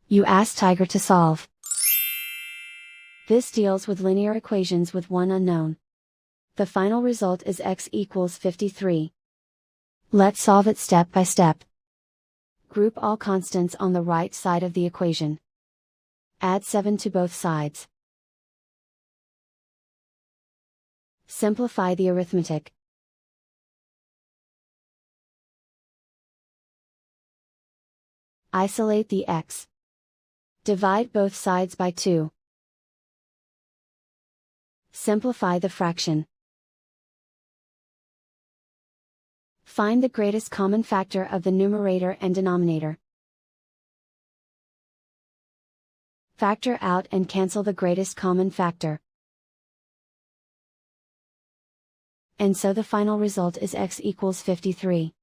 You ask Tiger to solve. This deals with linear equations with one unknown. The final result is x equals 53. Let's solve it step by step. Group all constants on the right side of the equation. Add 7 to both sides. Simplify the arithmetic. Isolate the x. Divide both sides by 2. Simplify the fraction. Find the greatest common factor of the numerator and denominator. Factor out and cancel the greatest common factor. And so the final result is x equals 53.